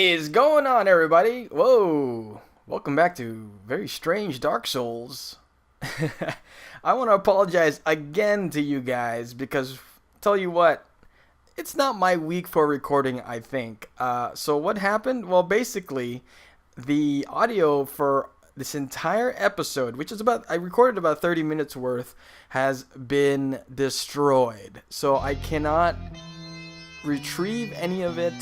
Is going on, everybody? Whoa! Welcome back to Very Strange Dark Souls. I want to apologize again to you guys because, tell you what, it's not my week for recording, I think. So what happened? Well, basically, the audio for this entire episode, which is I recorded about 30 minutes worth, has been destroyed. So I cannot retrieve any of it.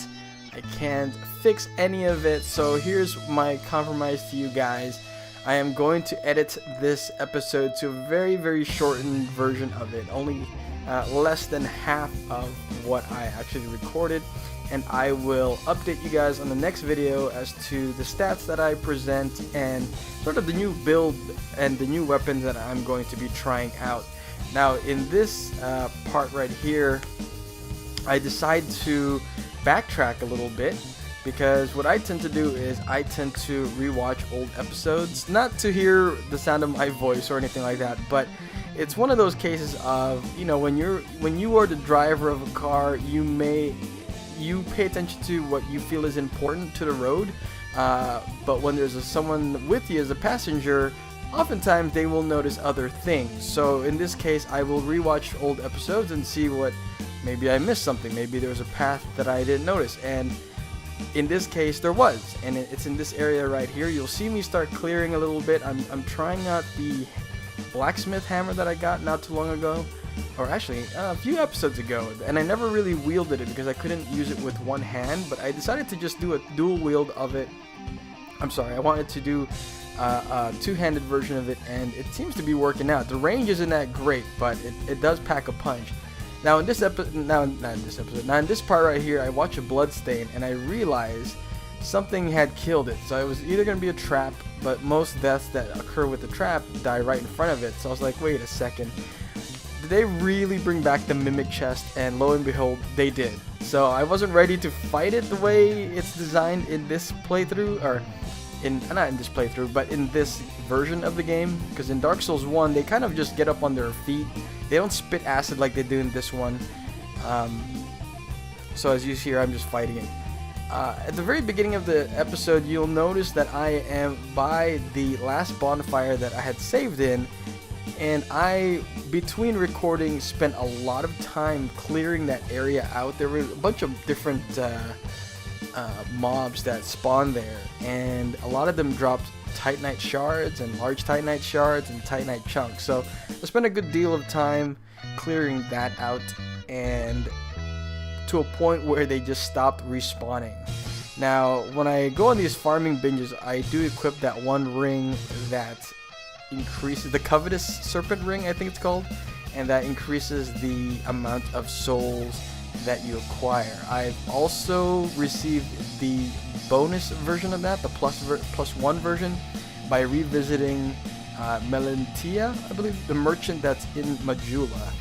I can't fix any of it, so here's my compromise to you guys. I am going to edit this episode to a very, very shortened version of it, only less than half of what I actually recorded, and I will update you guys on the next video as to the stats that I present and sort of the new build and the new weapons that I'm going to be trying out. Now, in this part right here, I decide to backtrack a little bit because what I tend to do is I tend to rewatch old episodes, not to hear the sound of my voice or anything like that, but it's one of those cases of, you know, when you are the driver of a car, you pay attention to what you feel is important to the road, but when there's someone with you as a passenger, oftentimes they will notice other things. So in this case, I will rewatch old episodes and see what maybe I missed something. Maybe there was a path that I didn't notice, and in this case there was, and it's in this area right here. You'll see me start clearing a little bit. I'm trying out the blacksmith hammer that I got not too long ago, or actually a few episodes ago, and I never really wielded it because I couldn't use it with one hand, but I decided to just do a dual wield of it. I'm sorry, I wanted to do a two-handed version of it, and it seems to be working out. The range isn't that great, but it does pack a punch. Now in this now in this part right here, I watch a bloodstain and I realize something had killed it. So it was either going to be a trap, but most deaths that occur with the trap die right in front of it. So I was like, wait a second, did they really bring back the mimic chest? And lo and behold, they did. So I wasn't ready to fight it the way it's designed in this playthrough, or not in this playthrough, but in this version of the game, because in Dark Souls 1 they kind of just get up on their feet. They don't spit acid like they do in this one. So as you see here, I'm just fighting it. At the very beginning of the episode, you'll notice that I am by the last bonfire that I had saved in, and I, between recording, spent a lot of time clearing that area out. There were a bunch of different mobs that spawned there, and a lot of them dropped titanite shards and large titanite shards and titanite chunks. So I spent a good deal of time clearing that out, and to a point where they just stopped respawning. Now when I go on these farming binges, I do equip that one ring that increases the covetous serpent ring, I think it's called, and that increases the amount of souls that you acquire. I've also received the bonus version of that, the plus one version, by revisiting Melentia, I believe, the merchant that's in Majula,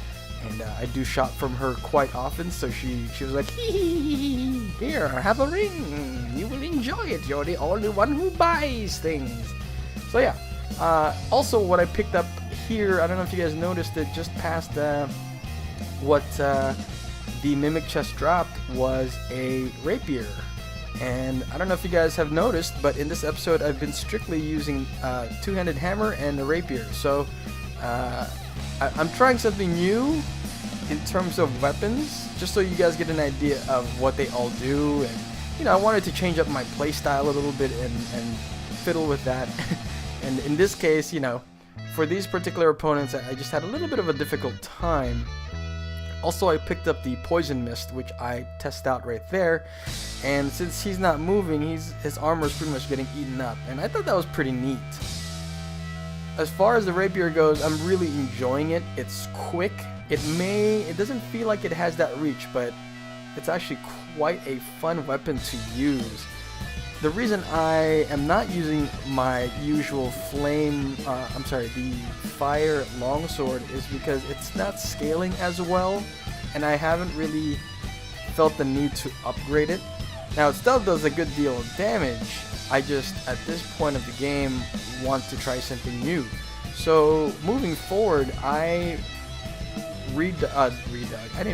and I do shop from her quite often. So she was like, here, have a ring, you will enjoy it, you're the only one who buys things. So yeah, also what I picked up here, I don't know if you guys noticed it, just past what the mimic chest dropped was a rapier. And I don't know if you guys have noticed, but in this episode I've been strictly using two-handed hammer and a rapier. So I'm trying something new in terms of weapons, just so you guys get an idea of what they all do. And you know, I wanted to change up my playstyle a little bit and fiddle with that. And in this case, you know, for these particular opponents, I just had a little bit of a difficult time. Also, I picked up the poison mist, which I test out right there, and since he's not moving, his armor is pretty much getting eaten up, and I thought that was pretty neat. As far as the rapier goes, I'm really enjoying it. It's quick. It doesn't feel like it has that reach, but it's actually quite a fun weapon to use. The reason I am not using my usual the fire longsword is because it's not scaling as well, and I haven't really felt the need to upgrade it. Now, it still does a good deal of damage. I just, at this point of the game, want to try something new. So moving forward, I didn't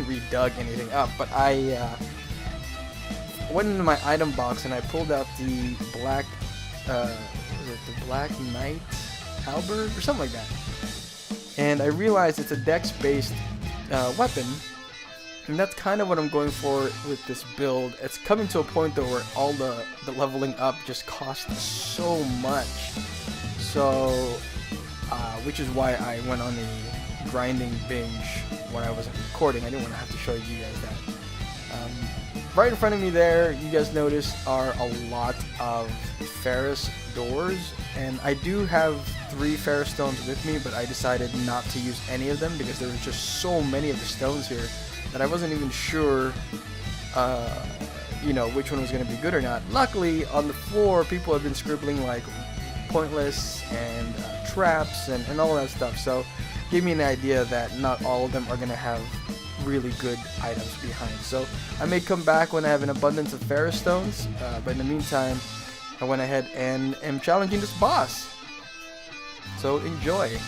redug anything up, but I went into my item box and I pulled out the black, was it the Black Knight halberd or something like that. And I realized it's a dex-based weapon, and that's kind of what I'm going for with this build. It's coming to a point though where all the leveling up just costs so much. So, which is why I went on the grinding binge when I wasn't recording. I didn't want to have to show you guys that. Right in front of me there, you guys notice, are a lot of Ferrous doors, and I do have 3 Ferrous stones with me, but I decided not to use any of them because there was just so many of the stones here that I wasn't even sure, you know, which one was going to be good or not. Luckily, on the floor, people have been scribbling like pointless and traps and all that stuff, so gave me an idea that not all of them are going to have really good items behind. So I may come back when I have an abundance of Ferrous stones, but in the meantime, I went ahead and am challenging this boss. So enjoy.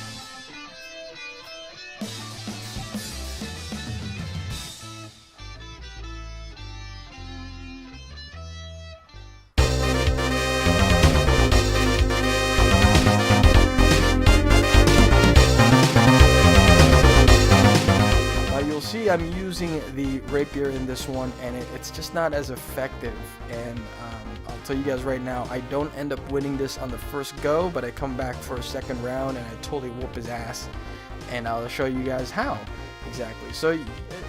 You'll see I'm using the rapier in this one, and it's just not as effective, and I'll tell you guys right now, I don't end up winning this on the first go, but I come back for a second round and I totally whoop his ass, and I'll show you guys how exactly. So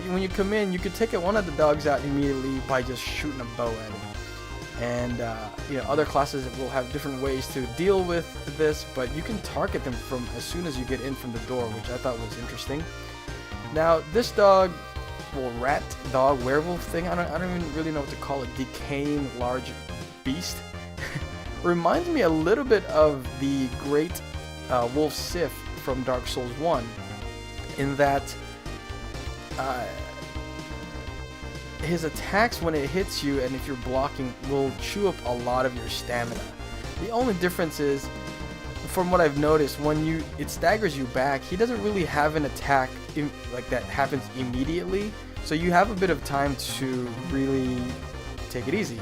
when you come in, you can take one of the dogs out immediately by just shooting a bow at him, and you know, other classes will have different ways to deal with this, but you can target them from as soon as you get in from the door, which I thought was interesting. Now, this dog, well, rat, dog, werewolf thing, I don't even really know what to call it, decaying large beast, reminds me a little bit of the great wolf Sif from Dark Souls 1, in that his attacks when it hits you, and if you're blocking, will chew up a lot of your stamina. The only difference is, from what I've noticed, when it staggers you back, he doesn't really have an attack like that happens immediately, so you have a bit of time to really take it easy,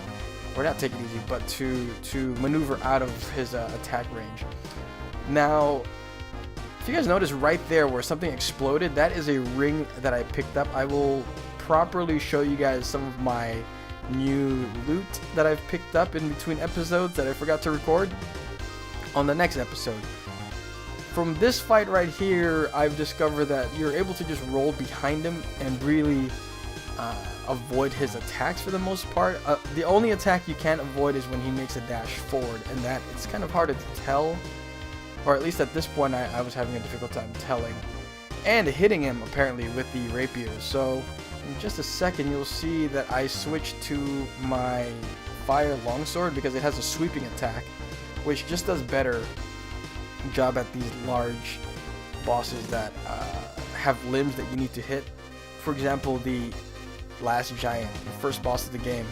or not take it easy, but to maneuver out of his attack range. Now, if you guys notice right there where something exploded, that is a ring that I picked up. I will properly show you guys some of my new loot that I've picked up in between episodes that I forgot to record on the next episode. From this fight right here, I've discovered that you're able to just roll behind him and really avoid his attacks for the most part. The only attack you can't avoid is when he makes a dash forward, and that it's kind of hard to tell, or at least at this point I was having a difficult time telling and hitting him apparently with the rapier. So in just a second you'll see that I switched to my fire longsword because it has a sweeping attack, which just does better job at these large bosses that have limbs that you need to hit. For example, the last giant, the first boss of the game,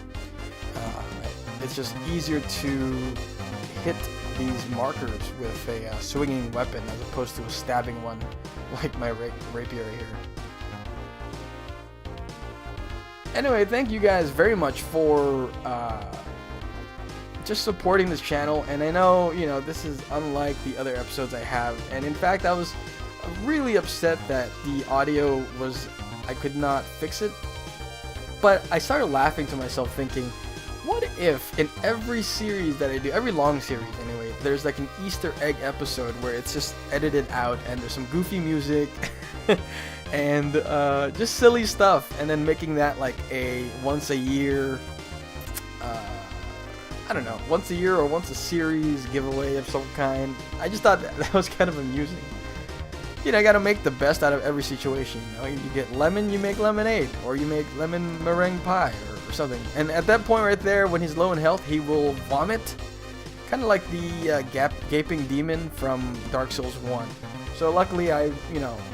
it's just easier to hit these markers with a swinging weapon as opposed to a stabbing one like my rapier here. Anyway, thank you guys very much for just supporting this channel, and I know, you know, this is unlike the other episodes I have, and in fact I was really upset that the audio I could not fix it, but I started laughing to myself thinking, what if in every series that I do, every long series anyway, there's like an Easter egg episode where it's just edited out and there's some goofy music and just silly stuff, and then making that like a once a year, I don't know, once a year or once a series giveaway of some kind. I just thought that was kind of amusing. You know, I gotta make the best out of every situation. You know, you get lemon, you make lemonade, or you make lemon meringue pie, or something. And at that point right there, when he's low in health, he will vomit, kind of like the gaping demon from Dark Souls 1. So luckily, I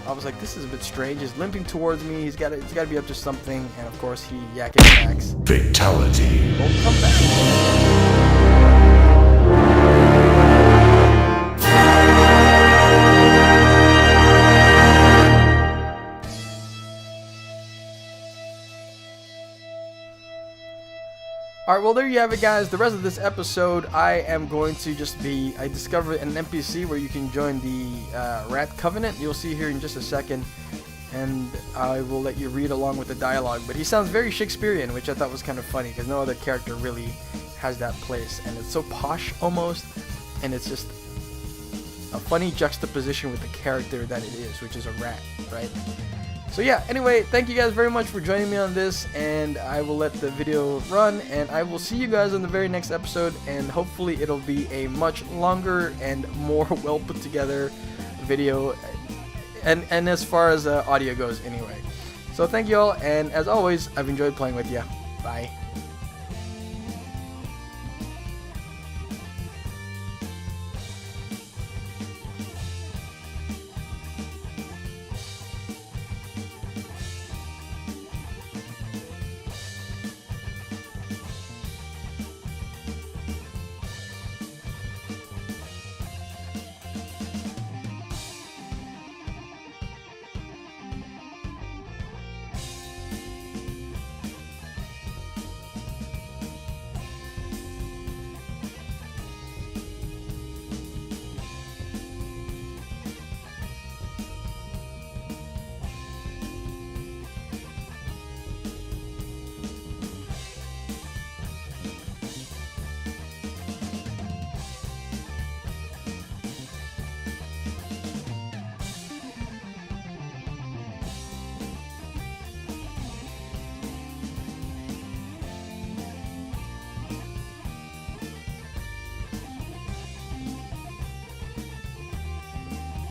was like, this is a bit strange. He's limping towards me. He's got to be up to something, and of course, he yak attacks. Fatality. Won't come back. well, there you have it, guys. The rest of this episode, I am going to just be... I discovered an NPC where you can join the Rat Covenant. You'll see here in just a second. And I will let you read along with the dialogue. But he sounds very Shakespearean, which I thought was kind of funny, because no other character really has that place. And it's so posh, almost. And it's just a funny juxtaposition with the character that it is, which is a rat, right? So yeah, anyway, thank you guys very much for joining me on this, and I will let the video run, and I will see you guys on the very next episode, and hopefully it'll be a much longer and more well put together video, and as far as audio goes anyway. So thank you all, and as always, I've enjoyed playing with you. Bye.